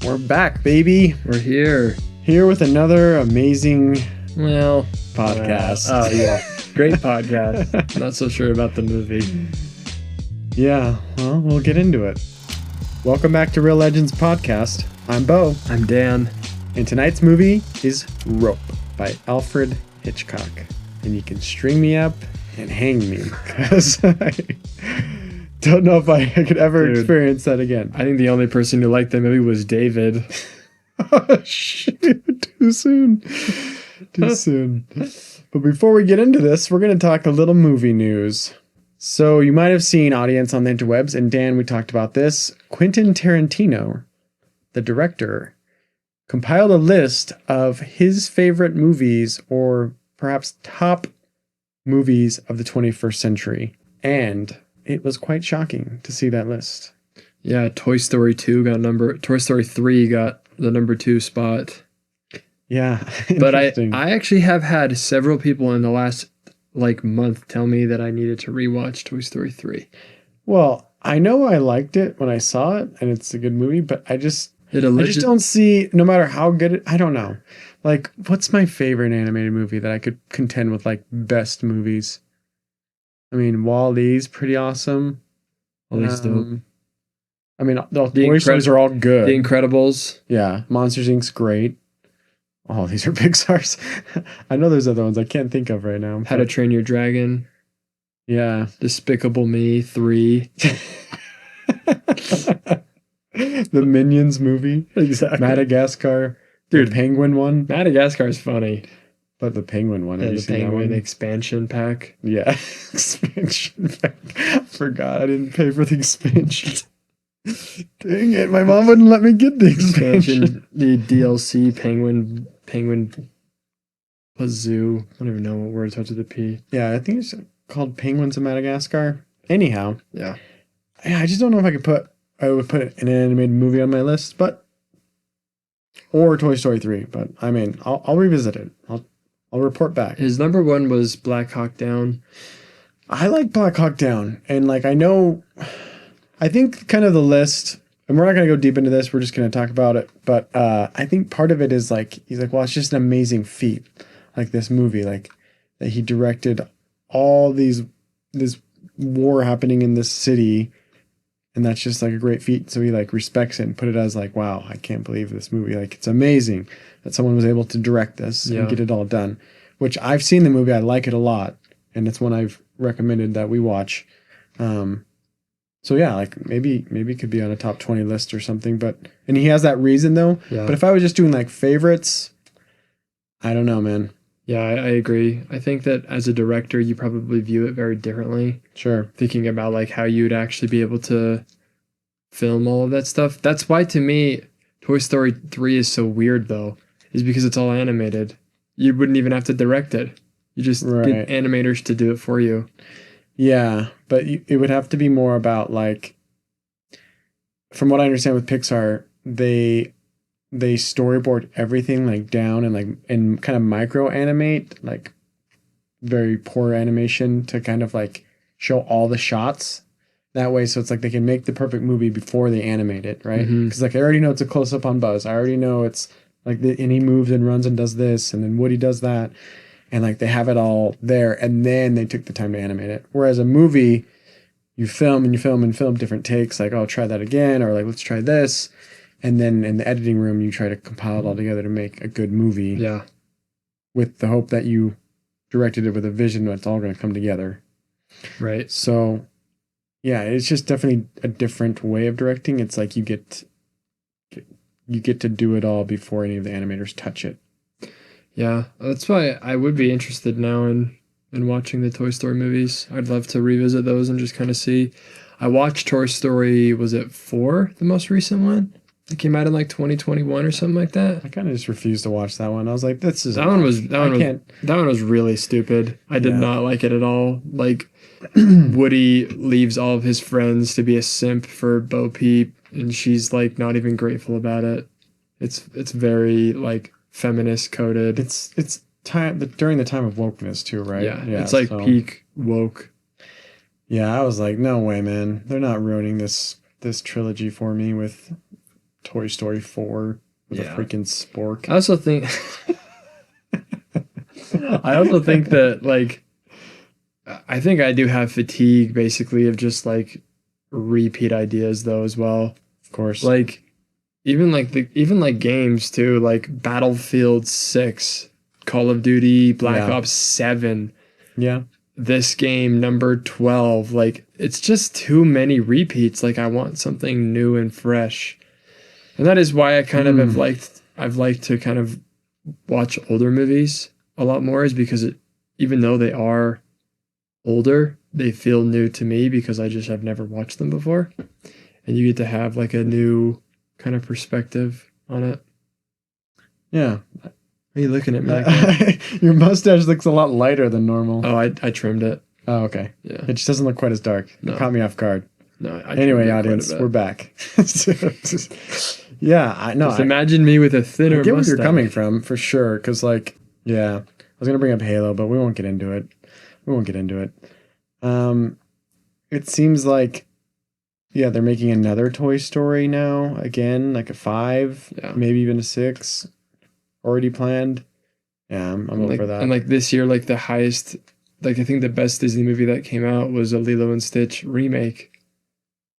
We're back, baby. We're here. Here with another amazing podcast. Oh, yeah. Great podcast. Not so sure about the movie. Yeah, well, we'll get into it. Welcome back to Real Legends Podcast. I'm Bo. I'm Dan. And tonight's movie is Rope by Alfred Hitchcock. And you can string me up and hang me because I don't know if I could ever experience that again. I think the only person who liked that movie was David. Oh, shoot. Too soon. Too soon. But before we get into this, we're going to talk a little movie news. So you might have seen, audience on the interwebs, and Dan, we talked about this. Quentin Tarantino, the director, compiled a list of his favorite movies, or perhaps top movies of the 21st century. And it was quite shocking to see that list. Yeah, Toy Story 2 Toy Story 3 got the number 2 spot. Yeah. But I actually have had several people in the last month tell me that I needed to rewatch Toy Story 3. Well, I know I liked it when I saw it, and it's a good movie, but I just don't see, no matter how good it, I don't know. Like, what's my favorite animated movie that I could contend with, best movies? I mean, Wall-E's pretty awesome. Wall-E's dope. I mean, the Toy Stories are all good. The Incredibles. Yeah. Monsters, Inc.'s great. Oh, these are Pixar's. I know there's other ones I can't think of right now. How to Train Your Dragon. Yeah. Despicable Me 3. The Minions movie. Exactly. Madagascar. Dude, the Penguin one. Madagascar is funny. But the Penguin one. Yeah, the Penguin expansion pack. Yeah. Expansion pack. I forgot. I didn't pay for the expansion. Dang it. My mom wouldn't let me get the expansion. The DLC Penguin Pazoo. I don't even know what word starts with a P. Yeah, I think it's called Penguins of Madagascar. Anyhow. Yeah. I just don't know if I would put an animated movie on my list, or Toy Story 3, but I mean, I'll revisit it. I'll report back. His number 1 was Black Hawk Down. I like Black Hawk Down, and I think kind of the list, and we're not going to go deep into this, we're just going to talk about it, but I think part of it is he's like, well, it's just an amazing feat, this movie, that he directed all this war happening in this city, and that's just a great feat, so he respects it and put it as wow, I can't believe this movie, it's amazing that someone was able to direct this and get it all done, which I've seen the movie, I like it a lot, and it's one I've recommended that we watch. So yeah, maybe it could be on a top 20 list or something, and he has that reason though. Yeah. But if I was just doing favorites, I don't know, man. Yeah, I agree. I think that as a director, you probably view it very differently. Sure. Thinking about how you'd actually be able to film all of that stuff. That's why to me, Toy Story 3 is so weird though, is because it's all animated. You wouldn't even have to direct it. You just get animators to do it for you. Yeah, but it would have to be more about from what I understand with Pixar, they storyboard everything down and kind of micro animate very poor animation to kind of show all the shots that way. So it's they can make the perfect movie before they animate it, right? Because I already know it's a close up on Buzz. I already know it's and he moves and runs and does this, and then Woody does that. And they have it all there, and then they took the time to animate it. Whereas a movie, you film and you film and film different takes, oh, try that again, or let's try this. And then in the editing room, you try to compile it all together to make a good movie. Yeah. With the hope that you directed it with a vision that it's all going to come together. Right. So, yeah, it's just definitely a different way of directing. It's you get to do it all before any of the animators touch it. Yeah, that's why I would be interested now in watching the Toy Story movies. I'd love to revisit those and just kind of see. I watched Toy Story, was it 4, the most recent one? It came out in 2021 or something like that. I kind of just refused to watch that one. I was like, this is... That one was really stupid. I did not like it at all. Woody leaves all of his friends to be a simp for Bo Peep, and she's not even grateful about it. It's very feminist coded. It's time during the time of wokeness too, right? Yeah, it's peak woke. Yeah, I was like, no way, man. They're not ruining this trilogy for me with Toy Story 4 with a freaking spork. I also think that like I think I do have fatigue basically of just like repeat ideas though as well. Of course. Like even like games too, like Battlefield 6, Call of Duty, Black Ops 7. Yeah. This game number 12, like it's just too many repeats. Like I want something new and fresh. And that is why I kind of I've liked to kind of watch older movies a lot more, is because even though they are older, they feel new to me because I just have never watched them before. And you get to have like a new kind of perspective on it. Yeah. Are you looking at me like that? Your mustache looks a lot lighter than normal. Oh, I trimmed it. Oh, okay. Yeah. It just doesn't look quite as dark. No. It caught me off guard. No. Anyway, audience, we're back. Yeah, I know. Just imagine me with a thinner I get mustache. where you're coming from, for sure. Because, like, yeah, I was going to bring up Halo, but we won't get into it. It seems like, yeah, they're making another Toy Story now, again, like a 5, maybe even a 6, already planned. Yeah, I'm like, over that. And like this year, like the highest, like I think the best Disney movie that came out was a Lilo and Stitch remake.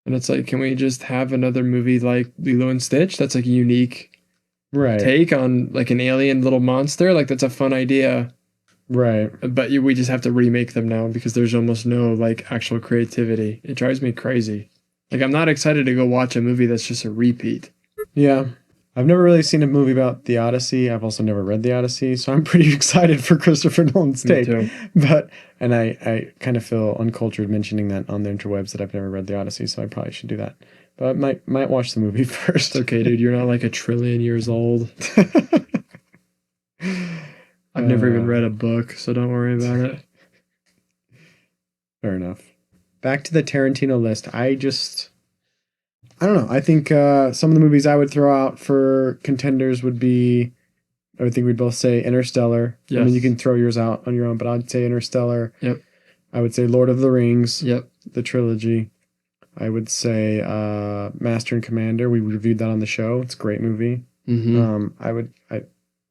And it's like, can we just have another movie like Lilo and Stitch that's like a unique take on like an alien little monster? Like that's a fun idea. Right. But we just have to remake them now because there's almost no like actual creativity. It drives me crazy. Like I'm not excited to go watch a movie that's just a repeat. Yeah. I've never really seen a movie about the Odyssey. I've also never read the Odyssey, so I'm pretty excited for Christopher Nolan's take. Me too. But I kind of feel uncultured mentioning that on the interwebs that I've never read the Odyssey, so I probably should do that. But I might watch the movie first. It's okay, dude. You're not like 1 trillion years old. I've never even read a book, so don't worry about it. Fair enough. Back to the Tarantino list. I don't know. I think some of the movies I would throw out for contenders would be, I would think we'd both say Interstellar. Yes. I mean, you can throw yours out on your own, but I'd say Interstellar. Yep. I would say Lord of the Rings. Yep. The trilogy. I would say Master and Commander. We reviewed that on the show. It's a great movie. Mm-hmm.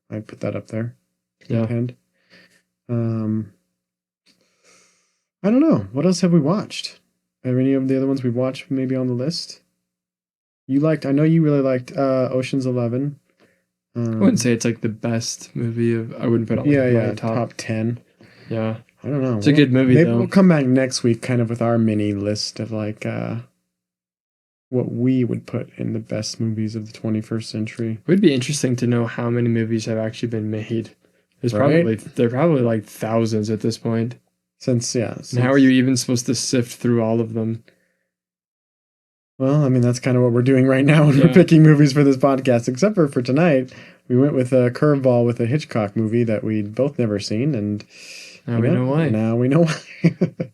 I'd put that up there. Yeah. And, I don't know. What else have we watched? Are any of the other ones we watched maybe on the list? I know you really liked Ocean's 11. I wouldn't say it's like the best movie I wouldn't put it on my top 10. Yeah. I don't know. It's a good movie, maybe though. We'll come back next week kind of with our mini list of like what we would put in the best movies of the 21st century. It would be interesting to know how many movies have actually been made. They're probably like thousands at this point. And how are you even supposed to sift through all of them? Well, I mean, that's kind of what we're doing right now when we're picking movies for this podcast, except for tonight. We went with a curveball with a Hitchcock movie that we'd both never seen, and now we know why. Now we know why.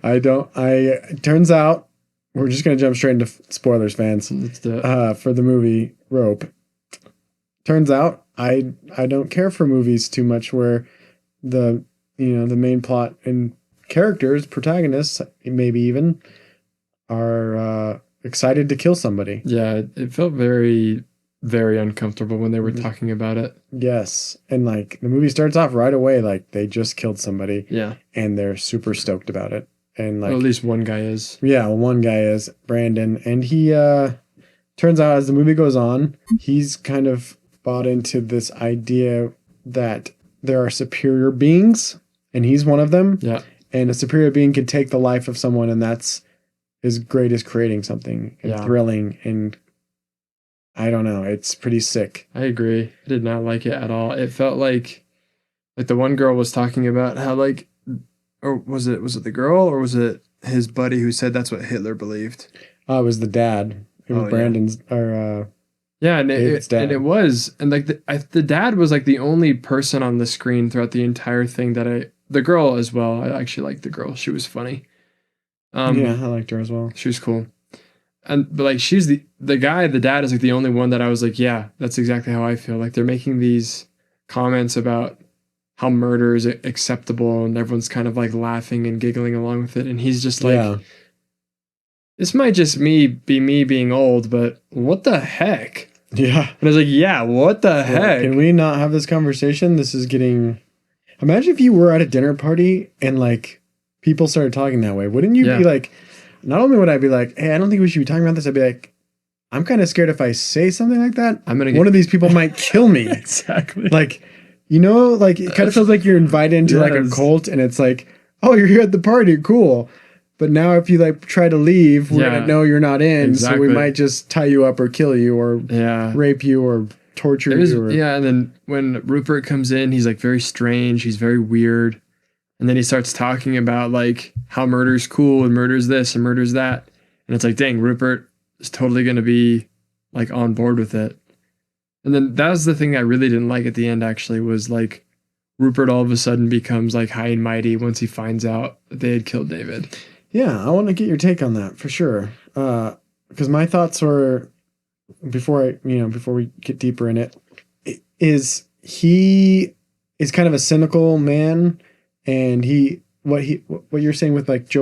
It turns out, we're just going to jump straight into spoilers, fans, for the movie Rope. Turns out, I don't care for movies too much where the main plot and characters, protagonists, maybe even, are excited to kill somebody. Yeah, it felt very, very uncomfortable when they were talking about it. Yes. And like the movie starts off right away like they just killed somebody. Yeah. And they're super stoked about it. And like, well, at least one guy is. Yeah, one guy is, Brandon. And he turns out as the movie goes on, he's kind of bought into this idea that there are superior beings, and he's one of them. Yeah. And a superior being can take the life of someone, and that's as great as creating something and thrilling, and I don't know, it's pretty sick. I agree. I did not like it at all. It felt like the one girl was talking about how like, or was it the girl or was it his buddy who said that's what Hitler believed? Oh, it was the dad. It was Brandon's or and it was, and like the dad was like the only person on the screen throughout the entire thing the girl as well. I actually liked the girl. She was funny. I liked her as well. She was cool. But like she's the dad is like the only one that I was like, yeah, that's exactly how I feel. Like they're making these comments about how murder is acceptable and everyone's kind of like laughing and giggling along with it. And he's just like, this might just me being old, but what the heck? Yeah. And I was like, yeah, what the heck? Can we not have this conversation? This is getting... Imagine if you were at a dinner party and like people started talking that way. Wouldn't you be like, not only would I be like, hey, I don't think we should be talking about this. I'd be like, I'm kind of scared if I say something like that, one of these people might kill me. Exactly. Like, you know, like it kind of feels like you're invited into like a cult and it's like, oh, you're here at the party. Cool. But now if you like try to leave, we're going to know you're not in. Exactly. So we might just tie you up or kill you or rape you or torture you. And then when Rupert comes in, he's like very strange. He's very weird. And then he starts talking about like how murder's cool and murder's this and murder's that. And it's like, dang, Rupert is totally going to be like on board with it. And then that was the thing I really didn't like at the end, actually, was like Rupert all of a sudden becomes like high and mighty once he finds out that they had killed David. Yeah, I want to get your take on that for sure. Because my thoughts were, before we get deeper in it, he is kind of a cynical man, and what you're saying with like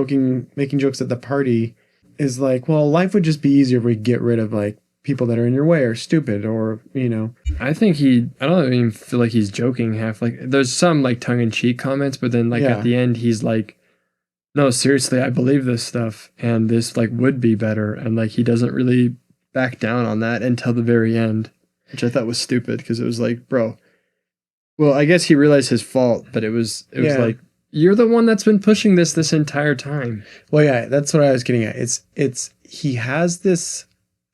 making jokes at the party is like, well, life would just be easier if we get rid of like people that are in your way or stupid or, you know. I think I don't even feel like he's joking half. Like there's some like tongue in cheek comments, but then like at the end he's like, no, seriously, I believe this stuff and this like would be better. And like he doesn't really back down on that until the very end, which I thought was stupid because it was like, bro, well, I guess he realized his fault, but it was like, you're the one that's been pushing this entire time. Well, yeah, that's what I was getting at. He has this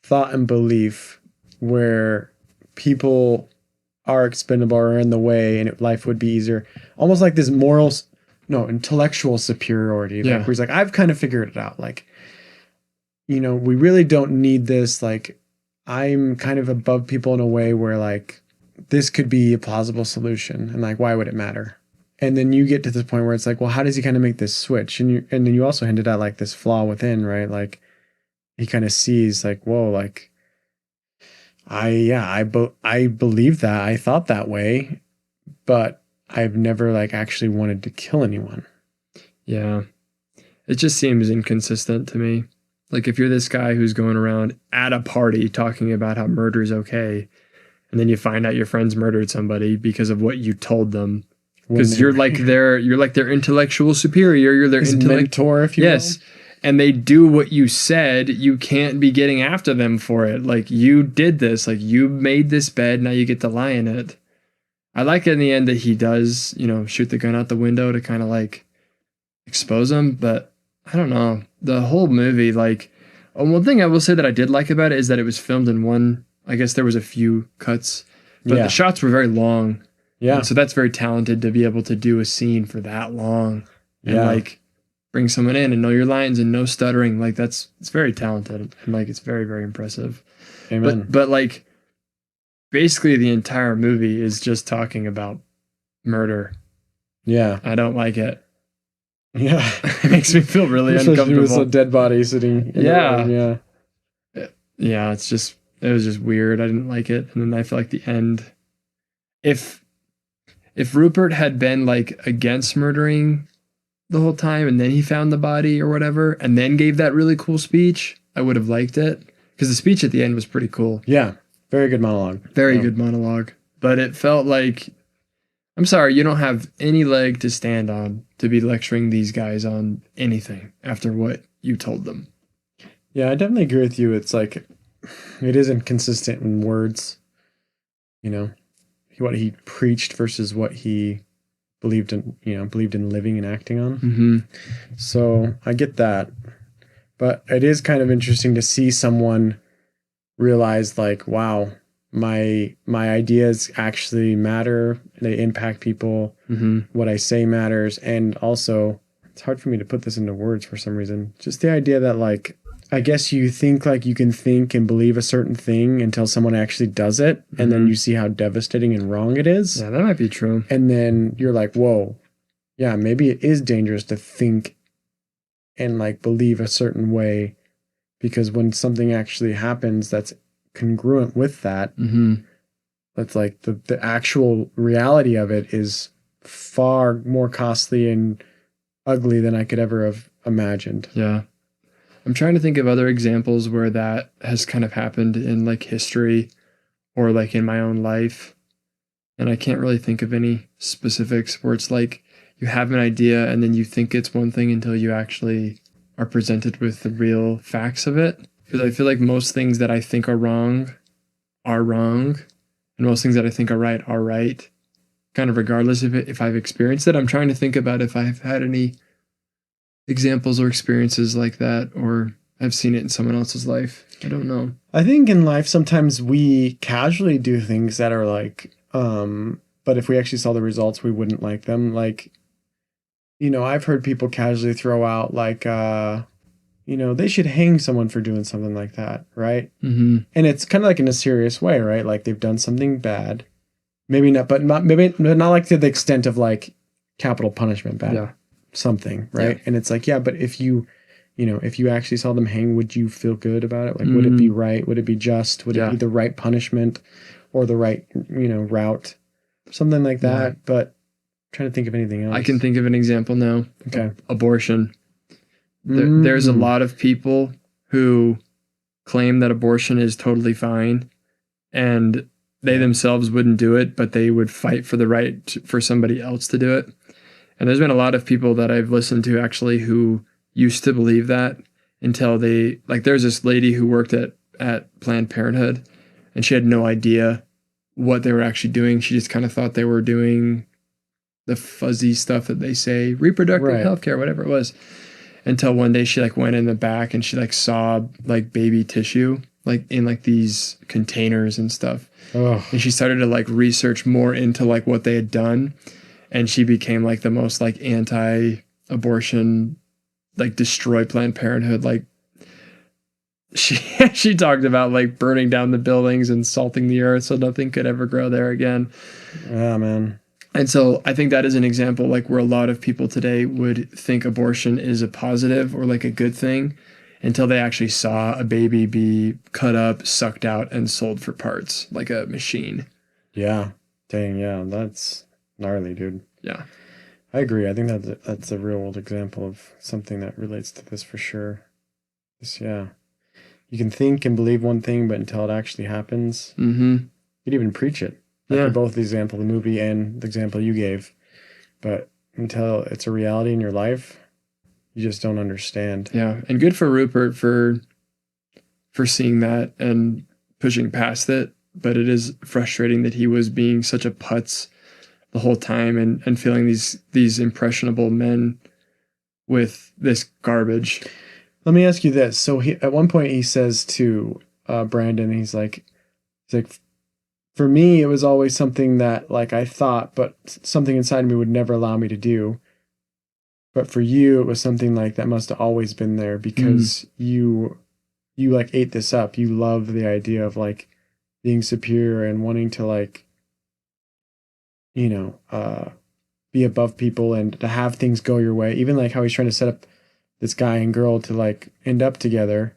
thought and belief where people are expendable or in the way and life would be easier. Almost like this intellectual superiority. Like, where he's like, I've kind of figured it out. Like, you know, we really don't need this. Like, I'm kind of above people in a way where like, this could be a plausible solution. And like, why would it matter? And then you get to the point where it's like, well, how does he kind of make this switch? And then you also hinted at like this flaw within, right? Like he kind of sees like, whoa, like I believe that, I thought that way, but I've never like actually wanted to kill anyone. Yeah. It just seems inconsistent to me. Like if you're this guy who's going around at a party talking about how murder is okay, and then you find out your friends murdered somebody because of what you told them. Because you're like their intellectual superior. You're their mentor, if you will. And they do what you said. You can't be getting after them for it. Like you did this. Like you made this bed. Now you get to lie in it. I like in the end that he does, you know, shoot the gun out the window to kind of like expose him. But I don't know. The whole movie, like, one thing I will say that I did like about it is that it was filmed in one. I guess there was a few cuts, but the shots were very long. Yeah. And so that's very talented to be able to do a scene for that long and like bring someone in and know your lines and no stuttering. Like it's very talented and like it's very, very impressive. Amen. But like basically the entire movie is just talking about murder. Yeah. I don't like it. Yeah. It makes me feel really uncomfortable. With a dead body sitting in the room. Yeah, it was just weird. I didn't like it. And then I feel like the end, if Rupert had been like against murdering the whole time and then he found the body or whatever and then gave that really cool speech, I would have liked it because the speech at the end was pretty cool. Yeah. Very good monologue. Very good monologue. But it felt like, I'm sorry, you don't have any leg to stand on to be lecturing these guys on anything after what you told them. Yeah, I definitely agree with you. It's like, it isn't consistent in words, you know, what he preached versus what he believed in living and acting on. Mm-hmm. So I get that, but it is kind of interesting to see someone realize like, wow, my ideas actually matter. They impact people. Mm-hmm. What I say matters. And also it's hard for me to put this into words for some reason. Just the idea that like, I guess you think like you can think and believe a certain thing until someone actually does it. Mm-hmm. And then you see how devastating and wrong it is. Yeah, that might be true. And then you're like, whoa, yeah, maybe it is dangerous to think and like believe a certain way, because when something actually happens that's congruent with that, that's like the actual reality of it is far more costly and ugly than I could ever have imagined. Yeah. I'm trying to think of other examples where that has kind of happened in like history or like in my own life. And I can't really think of any specifics where it's like you have an idea and then you think it's one thing until you actually are presented with the real facts of it. Because I feel like most things that I think are wrong, and most things that I think are right, kind of regardless of it, if I've experienced it. I'm trying to think about if I've had any examples or experiences like that, or I've seen it in someone else's life. I don't know. I think in life sometimes we casually do things that are like, but if we actually saw the results, we wouldn't like them. Like, I've heard people casually throw out like, they should hang someone for doing something like that, right? Mm-hmm. And it's kind of like in a serious way, right? Like they've done something bad, maybe not, but maybe not like to the extent of like capital punishment bad, Yeah. something, right? Yeah. And it's like, yeah, but if you actually saw them hang, would you feel good about it? Like, would it be right? Would it be just? Would it be the right punishment or the right, route? Something like that. Yeah. But I'm trying to think of anything else. I can think of an example now. Okay. Abortion. There's a lot of people who claim that abortion is totally fine and they themselves wouldn't do it, but they would fight for the right for somebody else to do it. And there's been a lot of people that I've listened to actually who used to believe that until there's this lady who worked at Planned Parenthood and she had no idea what they were actually doing. She just kind of thought they were doing the fuzzy stuff that they say, reproductive healthcare, whatever it was. Until one day she went in the back and she saw baby tissue in these containers and stuff. Oh. And she started to research more into what they had done, and she became the most anti-abortion, destroy Planned Parenthood. She talked about burning down the buildings and salting the earth so nothing could ever grow there again. Yeah, man. And so I think that is an example where a lot of people today would think abortion is a positive or a good thing until they actually saw a baby be cut up, sucked out, and sold for parts like a machine. Yeah. Dang, yeah. That's gnarly, dude. Yeah. I agree. I think that's a real world example of something that relates to this for sure. Yeah. You can think and believe one thing, but until it actually happens, you'd even preach it. For both the example of the movie and the example you gave. But until it's a reality in your life, you just don't understand. Yeah. And good for Rupert for seeing that and pushing past it. But it is frustrating that he was being such a putz the whole time and feeling these impressionable men with this garbage. Let me ask you this. So at one point he says to Brandon, he's like, for me, it was always something that I thought, but something inside me would never allow me to do. But for you, it was something that must have always been there because you ate this up. You love the idea of being superior and wanting to be above people and to have things go your way. Even how he's trying to set up this guy and girl to end up together.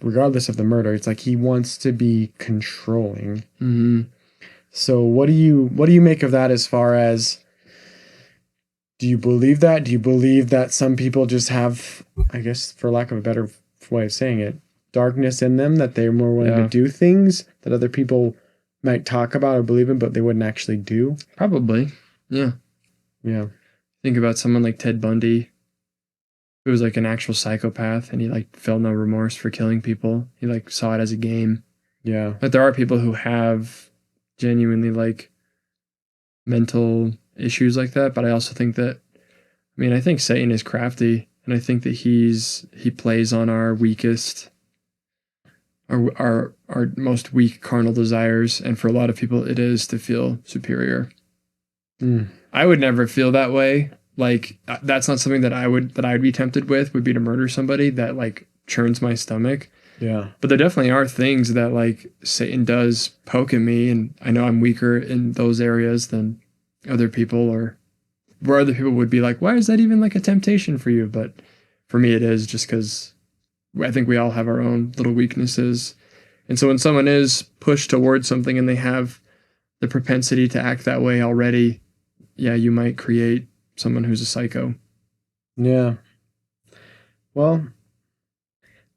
Regardless of the murder, it's he wants to be controlling. Mm-hmm. So what do you make of that as far as, do you believe that? Do you believe that some people just have, I guess, for lack of a better way of saying it, darkness in them, that they're more willing to do things that other people might talk about or believe in, but they wouldn't actually do? Probably. Yeah. Yeah. Think about someone like Ted Bundy, who was an actual psychopath, and he felt no remorse for killing people. He saw it as a game. Yeah. But there are people who have genuinely mental issues like that. But I also think that, I think Satan is crafty, and I think that he plays on our weakest, our most weak carnal desires. And for a lot of people, it is to feel superior. I would never feel that way. That's not something that I would be tempted with, would be to murder somebody that churns my stomach. Yeah. But there definitely are things that Satan does poke at me, and I know I'm weaker in those areas than other people, or where other people would be why is that even a temptation for you? But for me, it is, just because I think we all have our own little weaknesses. And so when someone is pushed towards something and they have the propensity to act that way already, you might create someone who's a psycho. Yeah. Well,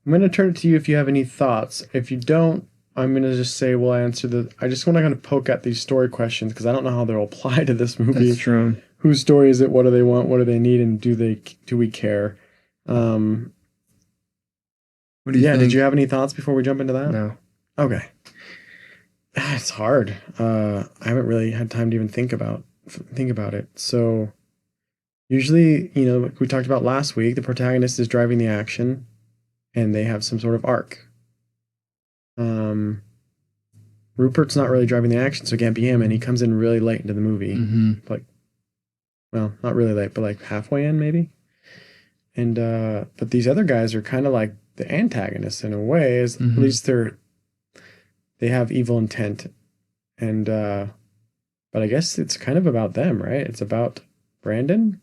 I'm going to turn it to you if you have any thoughts. If you don't, I'm going to just say we'll answer the... I just want to kind of poke at these story questions because I don't know how they'll apply to this movie. That's true. Whose story is it? What do they want? What do they need? And do we care? What do you think? Did you have any thoughts before we jump into that? No. Okay. It's hard. I haven't really had time to even think about it. So usually, like we talked about last week, the protagonist is driving the action and they have some sort of arc. Rupert's not really driving the action, so it can't be him, and he comes in really late into the movie. Mm-hmm. Well, not really late, but like halfway in maybe. And but these other guys are kind of like the antagonists in a way, at least they have evil intent. And but I guess it's kind of about them, right? It's about Brandon.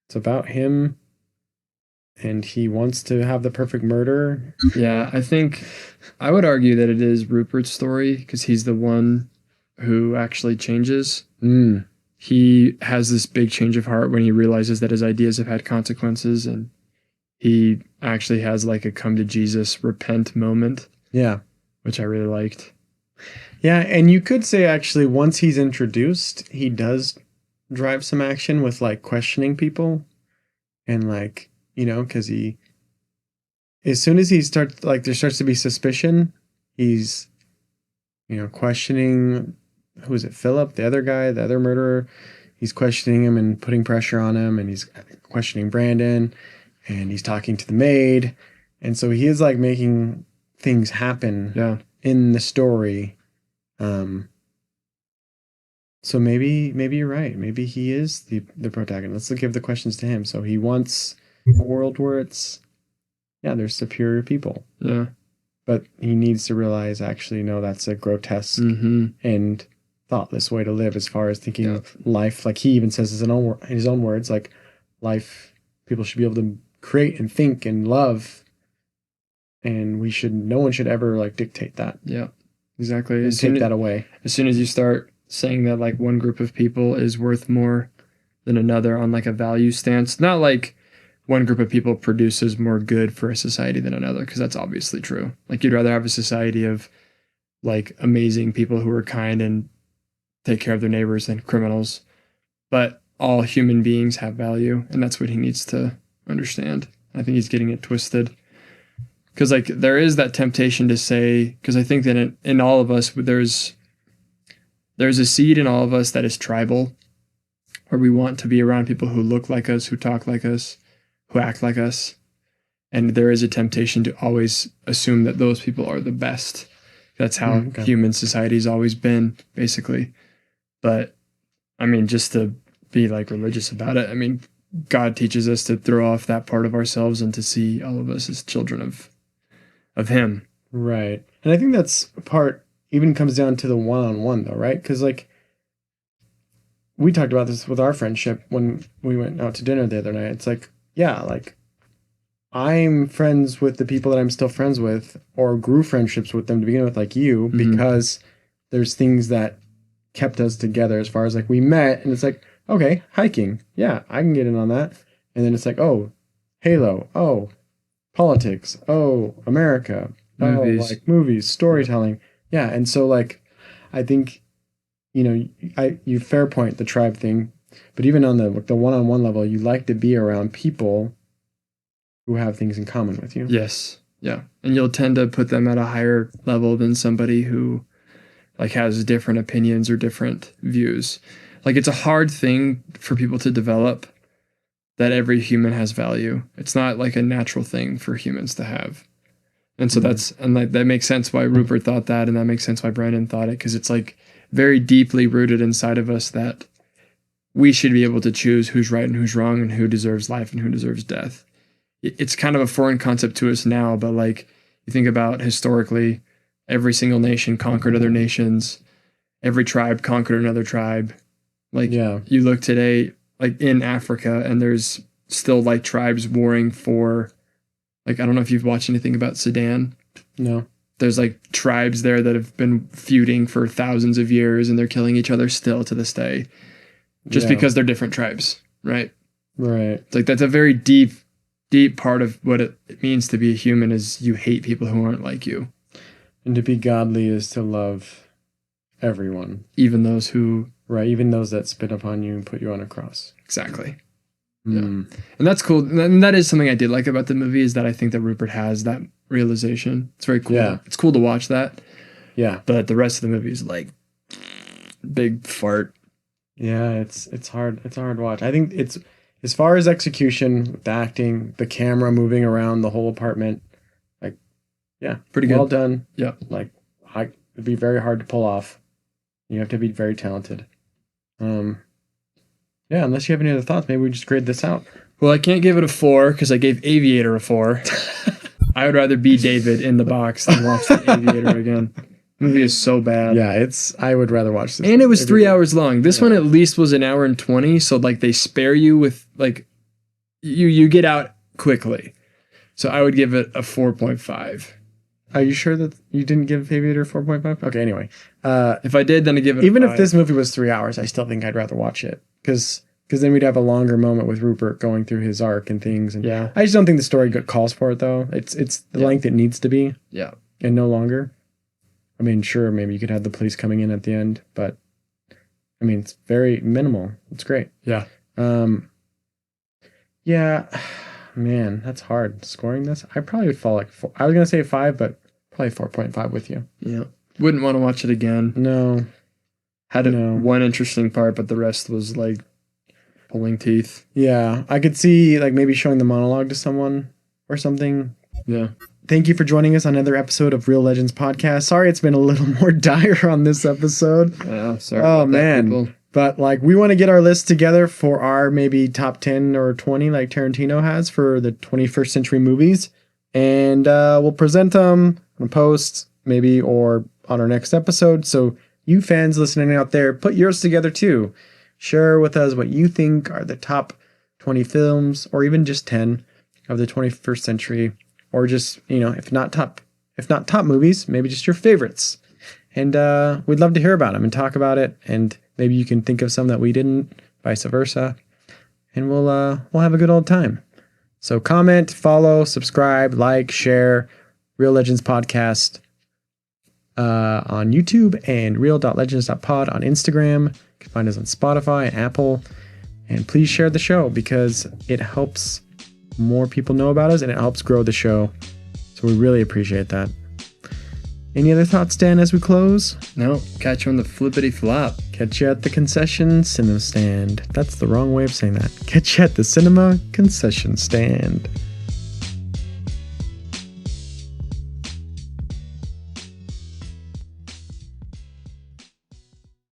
It's about him, and he wants to have the perfect murder. Yeah, I would argue that it is Rupert's story because he's the one who actually changes. He has this big change of heart when he realizes that his ideas have had consequences, and he actually has like a come to Jesus, repent moment. Yeah. Which I really liked. Yeah, and you could say actually once he's introduced, he does drive some action with like questioning people and like, because as soon as he starts, like there starts to be suspicion, he's, questioning, who is it, Philip, the other guy, the other murderer. He's questioning him and putting pressure on him, and he's questioning Brandon, and he's talking to the maid. And so he is like making things happen in the story. So maybe you're right. Maybe he is the protagonist. Let's give the questions to him. So he wants a world where there's superior people. Yeah. But he needs to realize, actually, no, that's a grotesque and thoughtless way to live as far as thinking life. Like he even says in his own words, like life, people should be able to create and think and love. And no one should ever like dictate that. Yeah, exactly. And take that away. As soon as you start saying that like one group of people is worth more than another on like a value stance, not like one group of people produces more good for a society than another, because that's obviously true. Like you'd rather have a society of like amazing people who are kind and take care of their neighbors than criminals. But all human beings have value, and that's what he needs to understand. I think he's getting it twisted. Because like there is that temptation to say, because I think that in all of us, there's a seed in all of us that is tribal, where we want to be around people who look like us, who talk like us, who act like us. And there is a temptation to always assume that those people are the best. That's how human society's always been, basically. But I mean, just to be like religious about it, I mean, God teaches us to throw off that part of ourselves and to see all of us as children of him. Right. And I think that's part even comes down to the one-on-one though, right? Because like we talked about this with our friendship when we went out to dinner the other night. It's like, yeah, like I'm friends with the people that I'm still friends with, or grew friendships with them to begin with, like you, because there's things that kept us together as far as like we met, and it's like, okay, hiking. Yeah, I can get in on that. And then it's like, oh, Halo. Oh, politics. Oh, America. Movies. Oh, like movies, storytelling. Yeah. And so like, I think, you fair point the tribe thing, but even on the one-on-one level, you like to be around people who have things in common with you. Yes. Yeah. And you'll tend to put them at a higher level than somebody who like has different opinions or different views. Like it's a hard thing for people to develop that every human has value. It's not like a natural thing for humans to have. And so that makes sense why Rupert thought that, and that makes sense why Brandon thought it, because it's like very deeply rooted inside of us that we should be able to choose who's right and who's wrong and who deserves life and who deserves death. It's kind of a foreign concept to us now, but like you think about historically, every single nation conquered other nations. Every tribe conquered another tribe. Like you look today, like in Africa, and there's still like tribes warring for, like, I don't know if you've watched anything about Sudan. No. There's like tribes there that have been feuding for thousands of years, and they're killing each other still to this day, just because they're different tribes, right? Right. It's like that's a very deep deep part of what it means to be a human is you hate people who aren't like you. And to be godly is to love everyone. Even those who... Right, even those that spit upon you and put you on a cross. Exactly. Mm. Yeah. And that's cool. And that is something I did like about the movie, is that I think that Rupert has that realization. It's very cool. Yeah. It's cool to watch that. Yeah. But the rest of the movie is like big fart. Yeah, it's hard. It's a hard watch. I think it's, as far as execution, the acting, the camera moving around the whole apartment, like, yeah, Pretty good. Well done. Yeah. Like, it'd be very hard to pull off. You have to be very talented. Yeah, unless you have any other thoughts, maybe we just grade this out. Well, I can't give it a 4 because I gave Aviator a 4. I would rather be David in the box than watch the Aviator again. The movie is so bad. Yeah, I would rather watch this. And it was 3 hours long. This one at least was 1 hour and 20, so like they spare you with like you get out quickly. So I would give it a 4.5. Are you sure that you didn't give Aviator 4.5? Okay, anyway. If I did, then I'd give it even a 5. if this movie was 3 hours, I still think I'd rather watch it. Because then we'd have a longer moment with Rupert going through his arc and things. And Yeah. I just don't think the story calls for it, though. It's the length it needs to be. Yeah. And no longer. I mean, sure, maybe you could have the police coming in at the end, but I mean, it's very minimal. It's great. Yeah. Yeah, man, that's hard. Scoring this, I probably would fall like 4. I was gonna say 5, but probably 4.5 with you. Yeah. Wouldn't want to watch it again. No. Had one interesting part, but the rest was like pulling teeth. Yeah, I could see like maybe showing the monologue to someone or something. Yeah. Thank you for joining us on another episode of Real Legends Podcast. Sorry it's been a little more dire on this episode. Yeah, sorry. Oh, man. People. But like we want to get our list together for our maybe top 10 or 20 like Tarantino has for the 21st century movies. And we'll present them on a post maybe or on our next episode. So you fans listening out there, put yours together too. Share with us what you think are the top 20 films or even just 10 of the 21st century. Or just, if not top movies, maybe just your favorites. And we'd love to hear about them and talk about it. And maybe you can think of some that we didn't, vice versa. And we'll have a good old time. So comment, follow, subscribe, like, share Real Legends Podcast on YouTube and real.legends.pod on Instagram. You can find us on Spotify and Apple. And please share the show because it helps more people know about us and it helps grow the show. So we really appreciate that. Any other thoughts, Dan, as we close? No, catch you on the flippity flop. Catch you at the concession cinema stand. That's the wrong way of saying that. Catch you at the cinema concession stand.